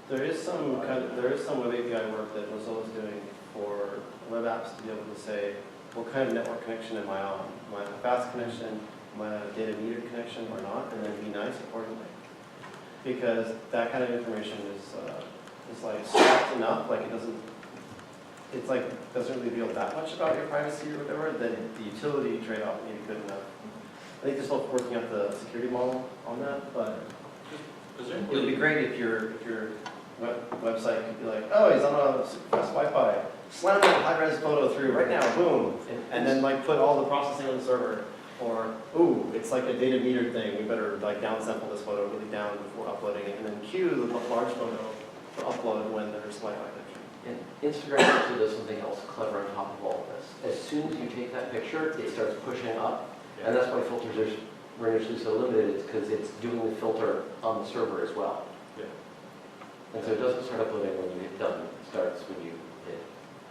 There is some web API work that Mozilla's doing for web apps to be able to say, what kind of network connection am I on? Am I on a fast connection? Am I on a data metered connection or not? And then be nice accordingly. Because that kind of information is like soft enough, like it doesn't really reveal that much about your privacy or whatever, that the utility trade-off may be good enough. I think they're still working out the security model on that, but it would be great if your website could be like, oh, he's on a super fast Wi-Fi, slam that high-res photo through right now, boom, and then like put all the processing on the server. Or, ooh, it's like a data meter thing, we better like downsample this photo really down before uploading it, and then queue the large photo for upload when there's Wi-Fi connection. And Instagram also does something else clever on top of all of this. As soon as you take that picture, it starts pushing up, and that's why filters are initially so limited. It's because it's doing the filter on the server as well. Yeah. And so it doesn't start uploading when you hit done. It starts when you hit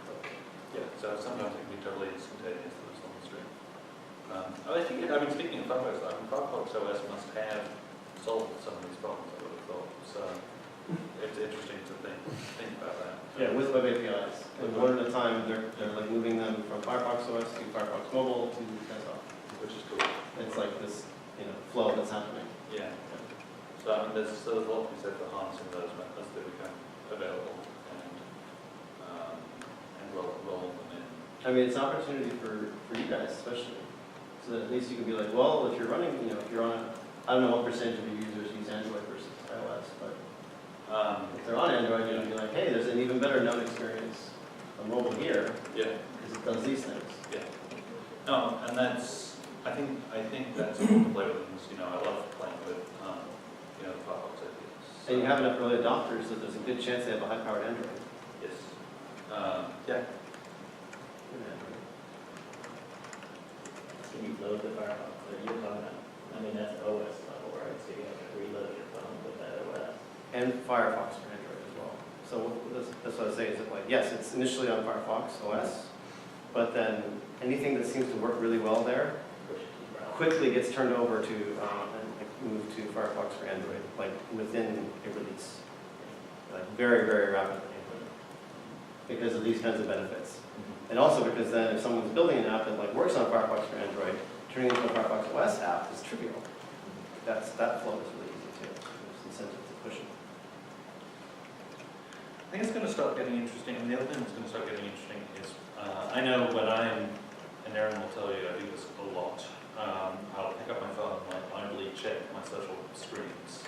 click. Yeah, so sometimes it can be totally instantaneous that it's on the stream. Speaking of Firefox, Firefox OS must have solved some of these problems, I would have thought. So it's interesting to think about that. Yeah, with web APIs. And one at a time, they're like moving them from Firefox OS to Firefox Mobile to desktop. Which is cool. It's like this, flow that's happening. Yeah. So there's a lot to be said for harnessing those methods that become available and roll them in. I mean, it's an opportunity for you guys, especially. So that at least you can be like, well, if you're running, you know, if you're on, I don't know what percentage of your users use Android versus iOS, but if they're on Android, you can be like, hey, there's an even better known experience on mobile here, Yeah. because it does these things. No, and that's, I think that's one of the play with things, you know, I love playing with, you know, the Firefox APIs. And you have enough early adopters that there's a good chance they have a high-powered Android. Yes. Yeah. Can you load the Firefox, or you're talking about, I mean, that's OS level, right? So you have to reload your phone with that OS. And Firefox for Android as well. So that's what I was saying, is that like, yes, it's initially on Firefox OS, but then anything that seems to work really well there quickly gets turned over to, and like moved to Firefox for Android, like within a release. Like very, very rapidly. Because of these kinds of benefits. And also because then if someone's building an app that like works on Firefox for Android, turning it into a Firefox OS app is trivial. That flow is really easy too. There's incentive to push it. I think it's going to start getting interesting, and the other thing that's going to start getting interesting is, I know when I'm, and Aaron will tell you, I do this a lot. I'll pick up my phone, like idly check my social screens,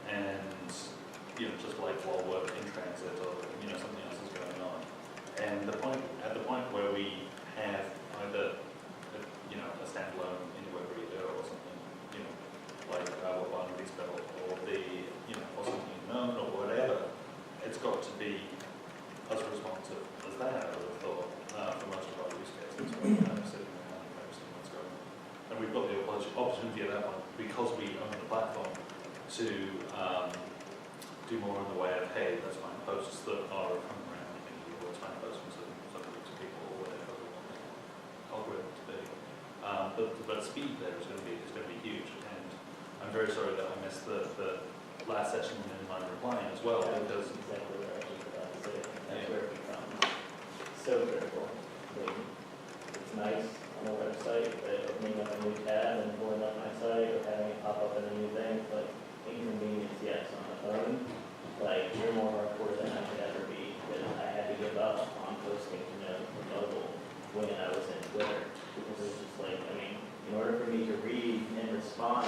and you know, just like while we're in transit or you know something else is going on. And at the point where we have either you know a standalone IndieWeb reader or something, you know, like what Barnaby's built or the you know or something known or whatever, it's got to be as responsive as that. I would have thought for most of our use cases, where we're kind of sitting around and kind of seeing what's going on. And we've got the opportunity at that point because we own the platform to do more in the way of, hey, let's find posts that are coming around in you, or let's find posts from some groups of people, or whatever we want the algorithm to be. But speed there is going to be huge, and I'm very sorry that I missed the last session in my replying as well, because Exactly what I was just about to say. That's where it becomes so critical. I mean, it's nice on a website, but opening up a new tab and pulling up my site or having it pop up in a new thing, but inconvenience, yes, on the phone. Like, you're more hardcore than I could ever be, because I had to give up on posting to note for mobile when I was in Twitter. Because it was just like, I mean, in order for me to read and respond,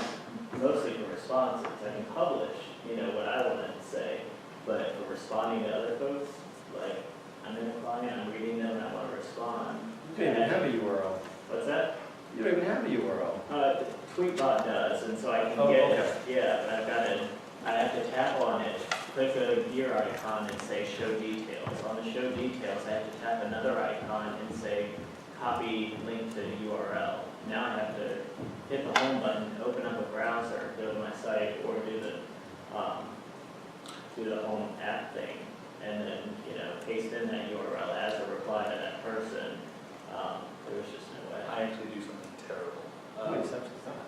mostly for responses, I can publish, you know, what I wanted to say, but for responding to other folks, like, I'm in a client, I'm reading them, and I want to respond. You don't even have a URL. What's that? You don't even have a URL. Tweetbot does, and so I can Oh, get, okay. yeah, but I have to tap on it, click a gear icon and say show details. On the show details, I have to tap another icon and say copy link to URL. Now I have to hit the home button, open up a browser, go to my site, or do the home app thing, and then, you know, paste in that URL as a reply to that person. There was just no way. I actually do something terrible. How many steps is that?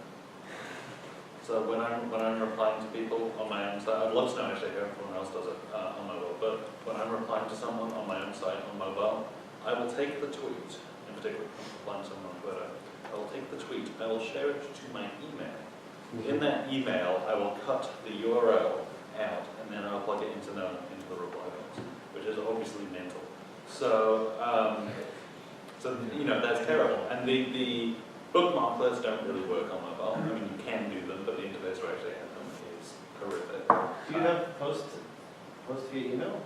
So when I'm replying to people on my own site, I'd love to know actually how everyone else does it on mobile, but when I'm replying to someone on my own site on mobile, I will take the tweet, in particular if I'm replying to someone on Twitter, I will take the tweet, I will share it to my email. In that email, I will cut the URL out, and then I'll plug it into the reply box, which is obviously mental. So, you know, that's terrible. And the bookmarklets don't really work on mobile. I mean, you can do them, but the interface to actually have them is horrific. Do you have post via email?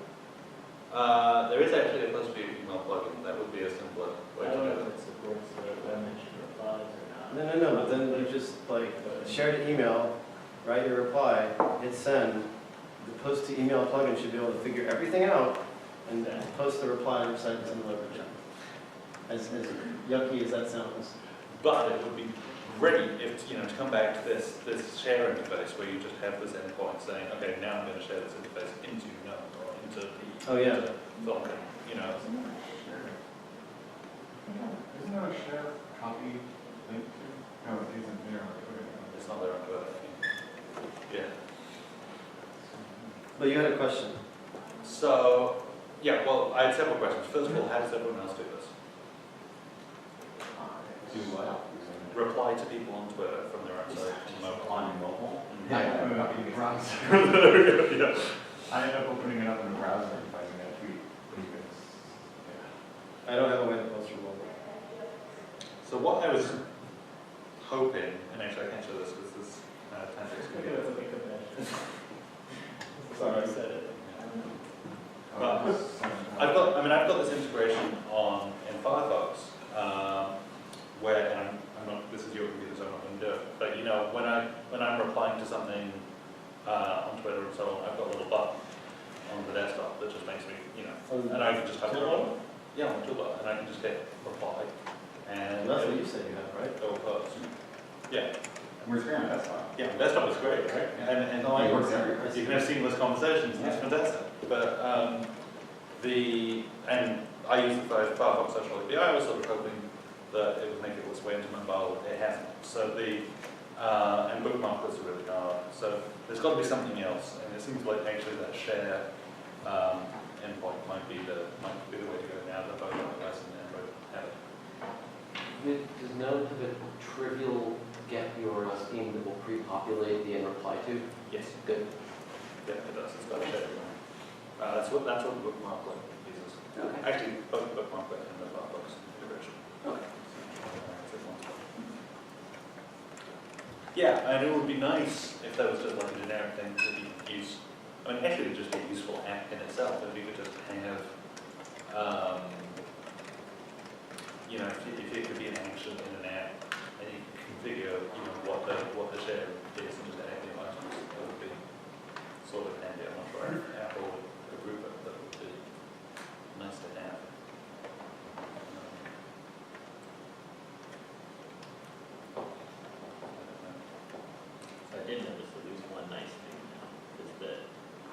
There is actually a post via email plugin. That would be a simpler way I to don't do know it. if it supports the mentioned replies or not. No, but then you just like share the email, write your reply, hit send. The post to email plugin should be able to figure everything out and then post the reply and send it to the delivery. As yucky as that sounds. But it would be great if, you know, to come back to this share interface where you just have this endpoint saying, okay, now I'm going to share this interface into Gnome or into the Oh, yeah. into Falcon, you know. Isn't there a share copy link to? No, it isn't there on Twitter. It's not there on Twitter. Yeah. But you had a question. So, yeah, well, I had several questions. First of all, how does everyone else do this? Do what? Reply to people on Twitter from their own site on mobile. On mobile? I open it up in the browser. Yeah. I end up opening it up in the browser and finding that tweet. Because, I don't have a way to post from mobile. So what I was hoping, and actually I can't show this because this tangent's Look going at to it, look at that. Sorry. I said it. But I've got this integration on in Firefox, where, and I'm not, this is your computer, so I'm not going to do it, but you know, when I'm replying to something on Twitter and so on, I've got a little button on the desktop that just makes me, you know, and I can just type it on. Yeah, on the toolbar, and I can just hit reply, and That's what you said you have, right? go post. Yeah, We're screwing on desktop. yeah, desktop is great, right? And No, I It works agree. everywhere. you can have seamless conversations, and it's fantastic. But and I use the Firefox Social API. I was sort of hoping that it would make it its way into mobile. It hasn't. So and bookmarkers are really hard. So there's got to be something else. And it seems like actually that share endpoint might be the way to go now that both iOS and Android have it. Does Node have a trivial get URL scheme that will pre-populate the and reply to? Yes. Good. Yeah, it does. It's got a share. That's what the bookmarklet uses. Okay. Actually, both the bookmarklet and the Firefox integration. Okay. Yeah, and it would be nice if there was just like a generic thing that you could use. I mean, actually, it would just be a useful app in itself if you could just have, you know, if it could be an action in an app and you can configure, you know, what the share is and just add new items, that would be sort of handy. I'm not sure if Apple would approve it, but it would be nice to have. I did notice that there's one nice thing now, is that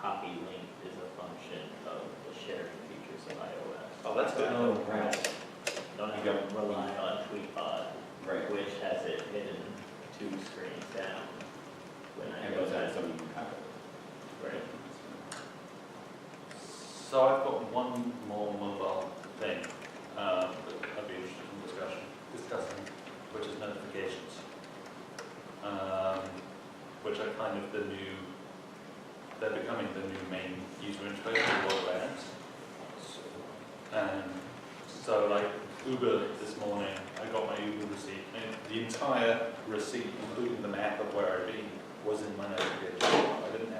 copy link is a function of the sharing features of iOS. Oh, that's good. Oh, right. Don't have to rely on TweetBot, Right. which has it hidden 2 screens down when I And go those are back. some you can have it. Right. So I've got one more mobile thing that I'd be interested in discussing, which is notifications, which are kind of they're becoming the new main user interface for all apps. And so like Uber this morning, I got my Uber receipt, and the entire receipt, including the map of where I'd been, was in my notification. I didn't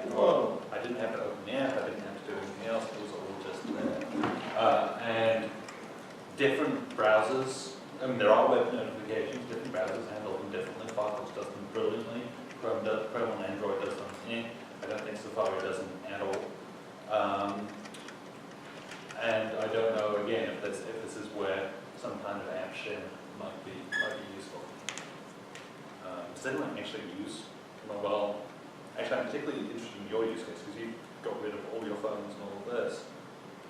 have to open the app, I didn't have to do anything else, it was all just there. And different browsers, I mean there are web notifications, different browsers handle them differently. Firefox does them brilliantly, Chrome on Android does them, I don't think Safari doesn't at all. And I don't know again if this is where some kind of app share might be useful. Does anyone actually use mobile? Actually, I'm particularly interested in your use case because you've got rid of all your phones and all of this.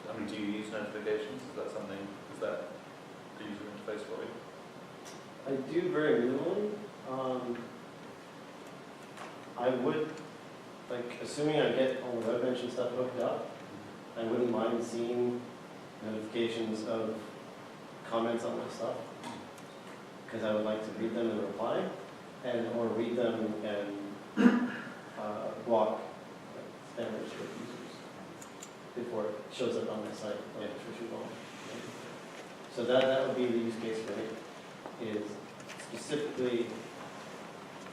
I mean, do you use notifications? Is that the user interface for you? I do very minimally. I would, like, assuming I get all the web engine stuff hooked up, I wouldn't mind seeing notifications of comments on my stuff, because I would like to read them and reply, or read them and block spam registered users before it shows up on my site later for too long. So that would be the use case for me, is specifically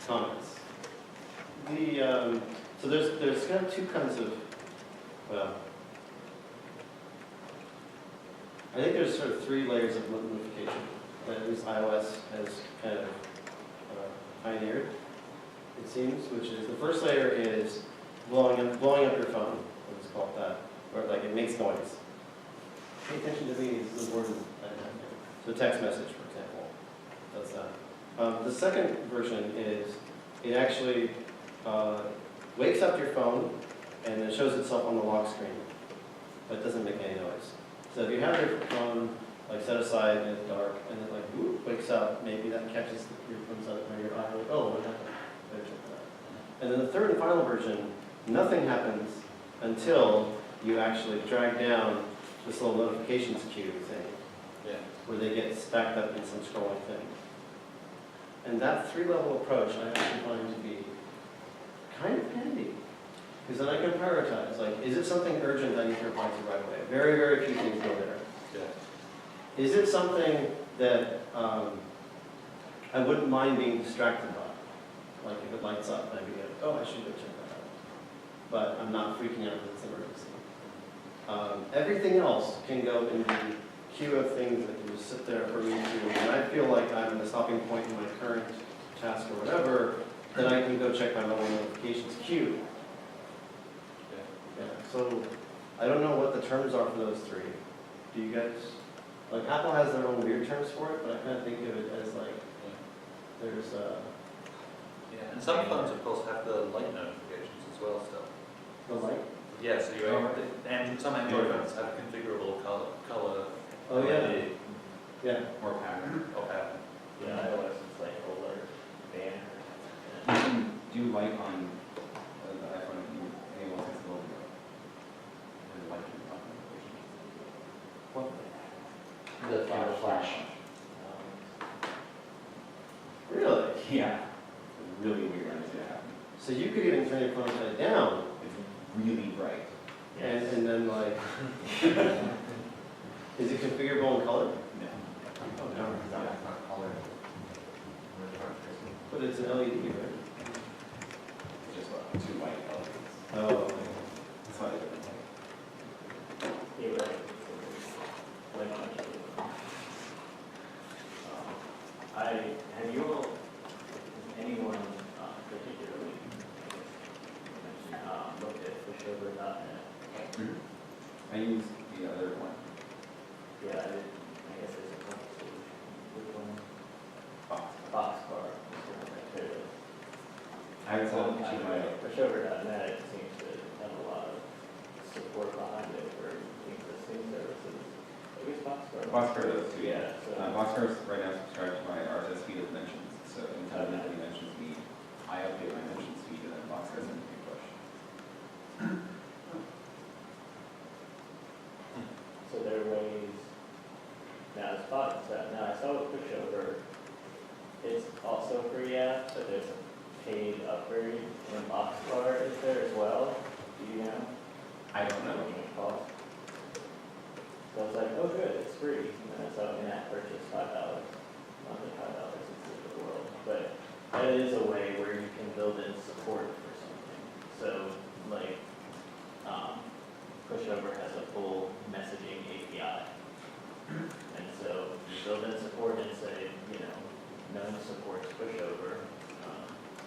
comments. So there's kind of two kinds of, well, I think there's sort of 3 layers of notification that at least iOS has kind of pioneered, it seems, which is the first layer is blowing up your phone, let's call it that, where like it makes noise. Pay attention to me, this is important. So text message, for example, does that. The second version is it actually wakes up your phone and then shows itself on the lock screen, but it doesn't make any noise. So if you have your phone like set aside and it's dark and it like whoop, wakes up, maybe that catches your phone on your eye, like, oh, what happened? Better check that. And then the third and final version, nothing happens until you actually drag down this little notifications queue thing, Yeah. where they get stacked up in some scrolling thing. And that 3-level approach I actually find to be kind of handy. Because then I can prioritize, like, is it something urgent I need to reply to right away? Very, very few things go there. Yeah. Is it something that I wouldn't mind being distracted by it. Like if it lights up, I'd be like, oh, I should go check that out. But I'm not freaking out because it's an emergency. Everything else can go in the queue of things that can just sit there for me to, when I feel like I'm at a stopping point in my current task or whatever, then I can go check my mobile notifications queue. Yeah, so I don't know what the terms are for those three. Do you guys, like Apple has their own weird terms for it, but I kind of think of it as like, there's Yeah, and some phones, of course, have the light notifications as well still. the light. Yeah, so you and some Android phones have configurable color. Oh, yeah. Yeah. Or pattern. Or pattern. Yeah, iOS is like alert, banner. You can do light on the iPhone if you enable sensibility. And light can pop notifications. What? The flash. Really? Yeah. It's really weird when I see that happen. So you could even turn your phone upside down It's really bright. and then like, is it configurable in color? No. Oh, no. It's not colored. But it's an LED, right? It's just two white LEDs. Oh, That's why they don't You're right. Like on it. Have you all, has anyone particularly looked at pushover.net? I use the other one. Yeah, I guess there's a couple solutions. Which one? Box. Boxcar. There it is. I haven't set up to my. Pushover.net seems to have a lot of support behind it for existing services. I guess Boxcar. Boxcar does too. Yeah, so. Boxcar is right now subscribed to my RSS feed of mentions. So anytime anybody mentions me, I update my mentions feed and then Boxcar sends me a push. So there are ways, now it's fun, now I saw with pushover, it's also a free app, but there's a paid upgrade when Boxcar is there as well. Do you know? I don't know. How much it costs? So I was like, oh good, it's free. And then I saw an app purchase $5. Not that $5 is the end of the world, but that is a way where you can build in support for something. So like, pushover has a full messaging API. And so you build in support and say, none supports pushover,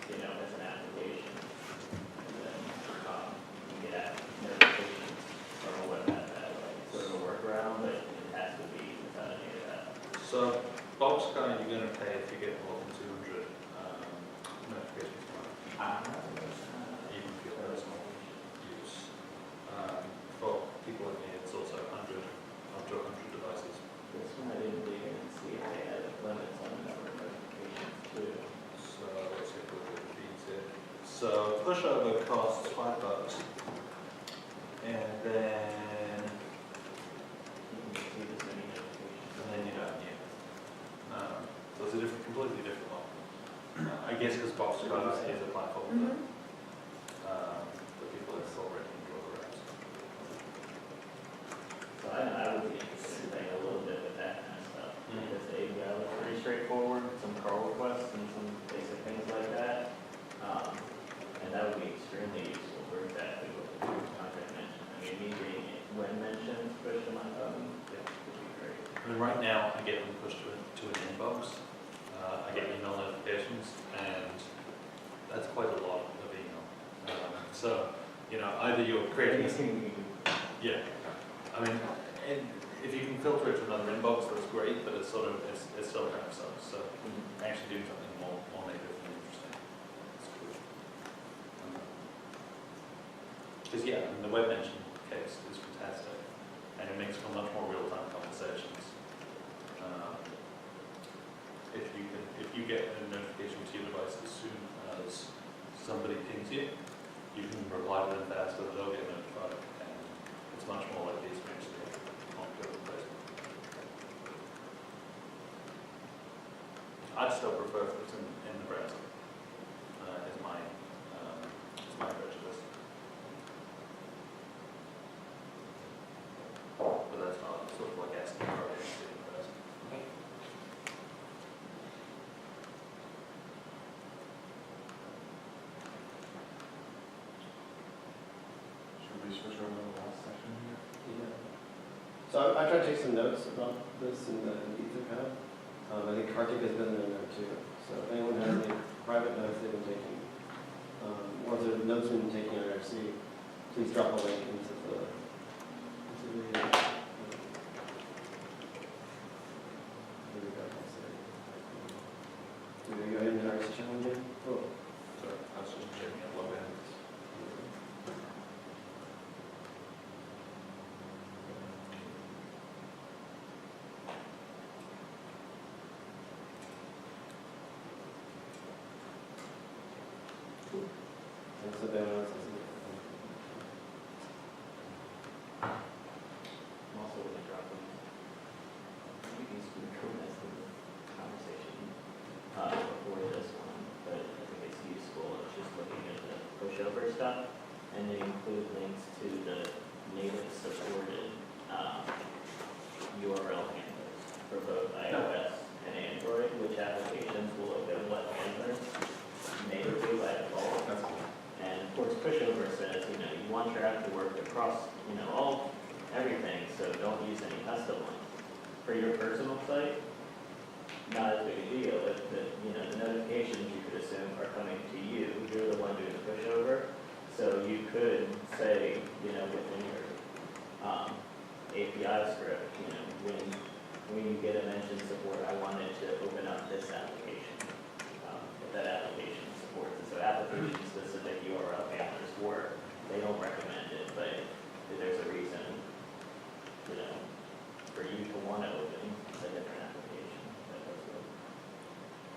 as an application. And then you get notifications from a web app that way. Sort of a workaround, but it has to be without any of that. So Boxcar, you're going to pay if you get more than 200 notifications a month, even if you're personal use. For people like me, it's also 100, up to 100 devices. This one I didn't dig in and see if they had limits on the number of notifications too. So let's see if we can beat it. So pushover costs $5, and then You can see this many notifications. you don't. Yeah. So it's a completely different one. I guess because Boxcar is a platform that people have already enjoyed their apps. So I would be interested in playing a little bit with that kind of stuff. Because the API looks pretty straightforward, some curl requests and some basic things like that. And that would be extremely useful for exactly what the content mentioned. I mean, me reading it when mentioned, push to my phone, it would be great. I mean, right now I get them pushed to an inbox. I get email notifications, and that's quite a lot of email. So, either you're creating Anything you can yeah. I mean, if you can filter it to another inbox, that's great, but it's still kind of sucks. So actually doing something more native and interesting. It's cool. Because the web mention case is fantastic, and it makes for much more real-time conversations. If you get a notification to your device as soon as somebody pings you, you can reply to them faster, they'll get notified, and it's much more like the experience that on Google Facebook. I'd still prefer if it's in the browser, is my prejudice. But that's not sort of like asking for a browser. So I tried to take some notes about this in the IndieWebCamp. I think Kartik has been in there too. So if anyone has any private notes they've been taking, or if there's notes been taken at RC, please drop a link into the. Do we go ahead and RC challenge it? Oh. So I was just checking out log ins. And so then I'm also going to drop them. Maybe some improvements in the conversation before this one, but I think it's useful. It's just looking at the pushover stuff, and they include links to the native supported URL handlers for both iOS and Android, which applications will look at what handlers natively by default. That's cool. And of course, pushover says, you know, you want your app to work across, you know, everything, so don't use any custom ones. For your personal site, not as big a deal, but you know, the notifications you could assume are coming to you. You're the one doing the pushover, so you could say, you know, within your API script, you know, when you get a mention support, I want it to open up this application. If that application supports it. So application-specific URL handlers work. They don't recommend it, but there's a reason, you know, for you to want to open a different application. That does work.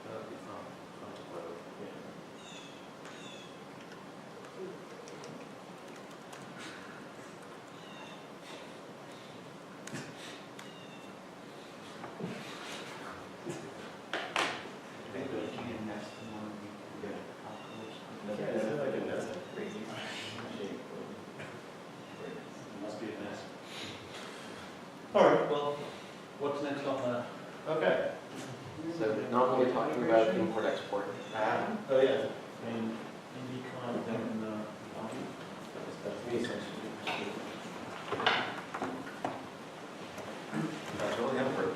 That'd be fun to play with. Yeah. Must be a mess. All right, well, what's next on the? okay. So normally we're talking about import-export. Oh, yeah. And IndieCamp and, That's me, essentially. Totally have it working.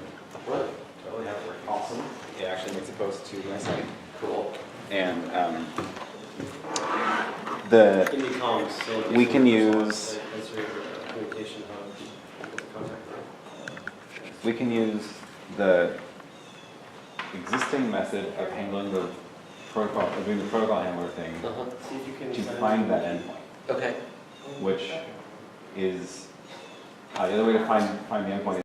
What? Totally have it working. Awesome. It actually makes a post to my site. Cool. And the IndieComms, so We can use- As your communication hub, with the contact group. we can use the existing method of handling the protocol, of doing the protocol handler thing Uh-huh. See if you can. to send it find to that me. endpoint, Okay. which is the other way to find the endpoint